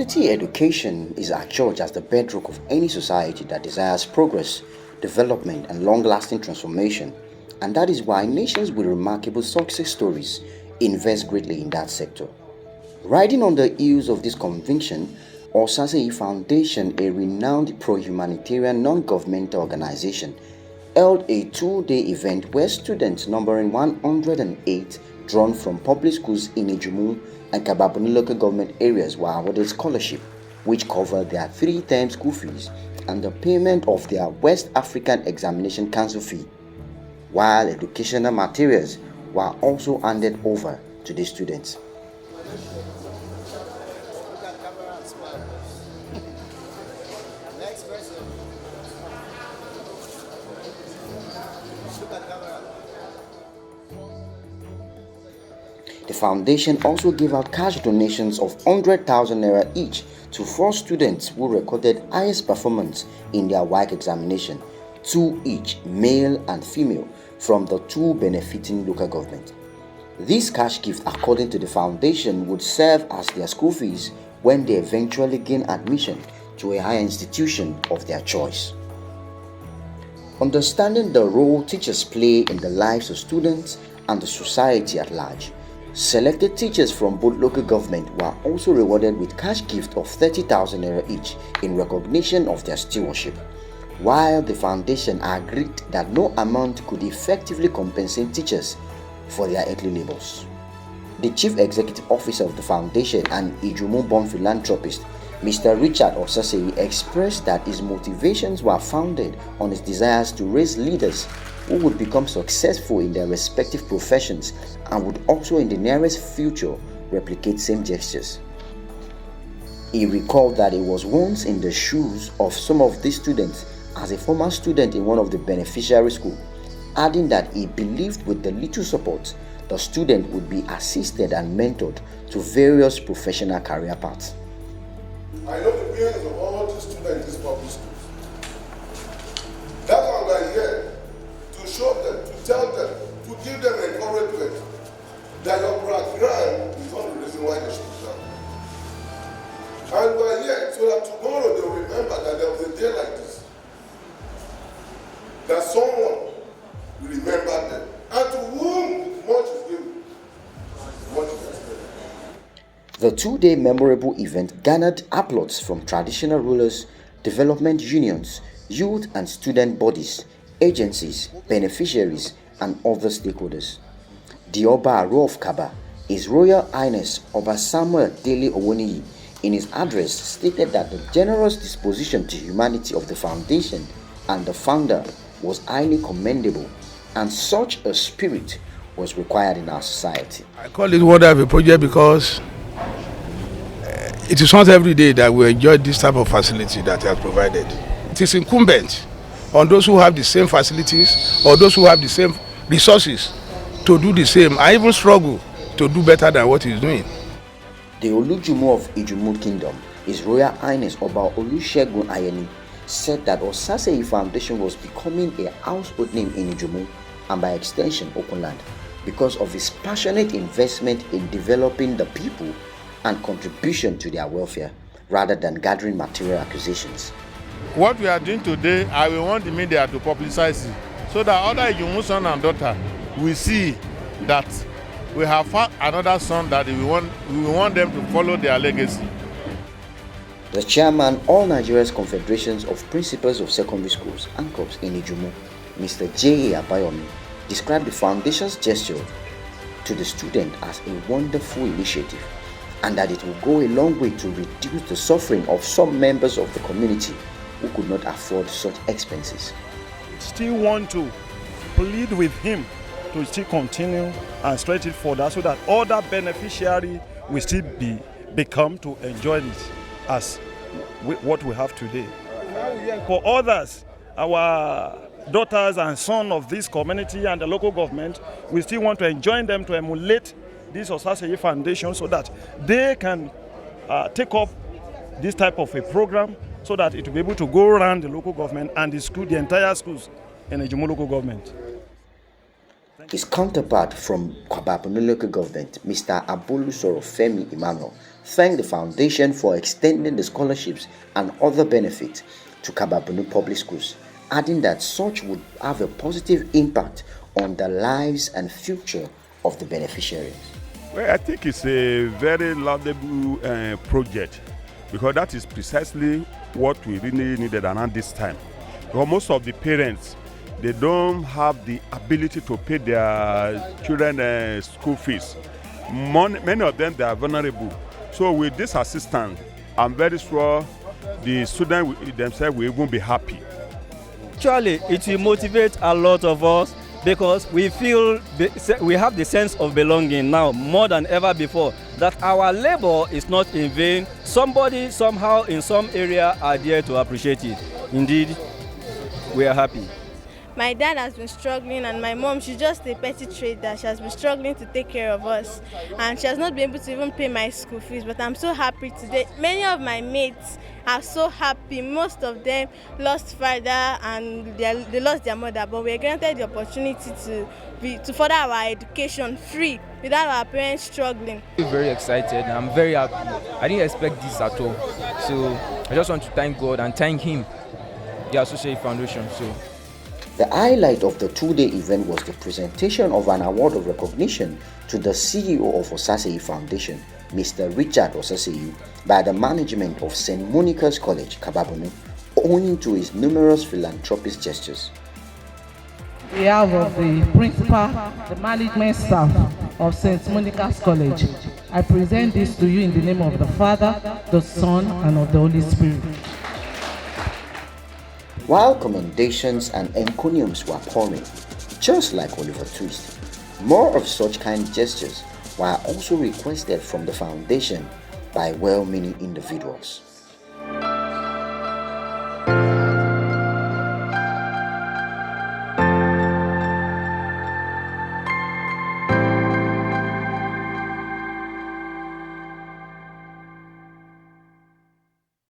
Quality education is adjudged as the bedrock of any society that desires progress, development, and long-lasting transformation, and that is why nations with remarkable success stories invest greatly in that sector. Riding on the heels of this conviction, Osaseyi Foundation, a renowned pro-humanitarian non-governmental organization, held a two-day event where students numbering 108 drawn from public schools in IJUMU and KABBA-BUNNU local government areas were awarded scholarship, which covered their 3-term school fees and the payment of their West African Examination Council fee, while educational materials were also handed over to the students. The foundation also gave out cash donations of 100,000 naira each to 4 students who recorded highest performance in their WAEC examination, 2 each, male and female, from the 2 benefiting local government. This cash gift, according to the foundation, would serve as their school fees when they eventually gain admission to a higher institution of their choice. Understanding the role teachers play in the lives of students and the society at large, selected teachers from both local government were also rewarded with cash gift of 30,000 naira each in recognition of their stewardship, while the foundation agreed that no amount could effectively compensate teachers for their earthly labors. The Chief Executive Officer of the foundation and IJUMU-born philanthropist, Mr. Richard Osaseyi, expressed that his motivations were founded on his desires to raise leaders who would become successful in their respective professions and would also in the nearest future replicate same gestures. He recalled that he was once in the shoes of some of these students as a former student in one of the beneficiary schools, adding that he believed with the little support, the student would be assisted and mentored to various professional career paths. I know the parents of all the students in these public schools. That's why we're here, to show them, to tell them, to give them encouragement that your background is not the reason why they should learn. And we're here so that tomorrow they'll remember that there was a day like this, that someone will remember them, and to whom much is given, much is expected. The 2-day memorable event garnered applause from traditional rulers, development unions, youth and student bodies, agencies, beneficiaries, and other stakeholders. The Oba Aro of Kabba, His Royal Highness Oba Samuel Dele Owoniyi, in his address stated that the generous disposition to humanity of the foundation and the founder was highly commendable, and such a spirit was required in our society. I call it one of a project because it is not every day that we enjoy this type of facility that he has provided. It is incumbent on those who have the same facilities or those who have the same resources to do the same. I even struggle to do better than what he's doing. The Olujumo of IJUMU Kingdom, His Royal Highness Oba Olusegun Ayeni, said that Osaseyi Foundation was becoming a household name in IJUMU and by extension Openland because of his passionate investment in developing the people and contribution to their welfare rather than gathering material acquisitions. What we are doing today, I will want the media to publicize it so that other IJUMU son and daughter will see that we have found another son that we want them to follow their legacy. The chairman, All Nigeria's Confederations of Principals of Secondary Schools, ANCOPS in IJUMU, Mr. J.A. Abayomi, described the foundation's gesture to the student as a wonderful initiative and that it will go a long way to reduce the suffering of some members of the community who could not afford such expenses. Still want to plead with him to still continue and stretch it further so that other beneficiaries will still become to enjoy it as what we have today. For others, our daughters and sons of this community and the local government, we still want to enjoin them to emulate this Osaseyi Foundation so that they can take up this type of a program so that it will be able to go around the local government and the school, the entire schools in the IJUMU local government. His counterpart from KABBA-BUNNU local government, Mr. Abolu Femi Emmanuel, thanked the foundation for extending the scholarships and other benefits to KABBA-BUNNU public schools, adding that such would have a positive impact on the lives and future of the beneficiaries. Well, I think it's a very laudable project, because that is precisely what we really needed around this time. Because most of the parents, they don't have the ability to pay their children school fees. Many of them, they are vulnerable. So with this assistance, I'm very sure the students themselves will even be happy. Actually, it will motivate a lot of us, because we feel we have the sense of belonging now more than ever before, that our labor is not in vain. Somebody somehow in some area are there to appreciate it. Indeed, we are happy. My dad has been struggling, and my mom, she's just a petty trader. She has been struggling to take care of us, and she has not been able to even pay my school fees. But I'm so happy today. Many of my mates are so happy. Most of them lost father and they lost their mother, but we are granted the opportunity to further our education free without our parents struggling. I'm very excited. I'm very happy. I didn't expect this at all. So I just want to thank God and thank him, the Osaseyi Foundation. The highlight of the two-day event was the presentation of an award of recognition to the CEO of Osaseyi Foundation, Mr. Richard Osaseyi, by the management of St. Monica's College, KABBA-BUNNU, owing to his numerous philanthropic gestures. On behalf of the principal, the management staff of St. Monica's College, I present this to you in the name of the Father, the Son, and of the Holy Spirit. While commendations and encomiums were pouring, just like Oliver Twist, more of such kind gestures were also requested from the foundation by well-meaning individuals.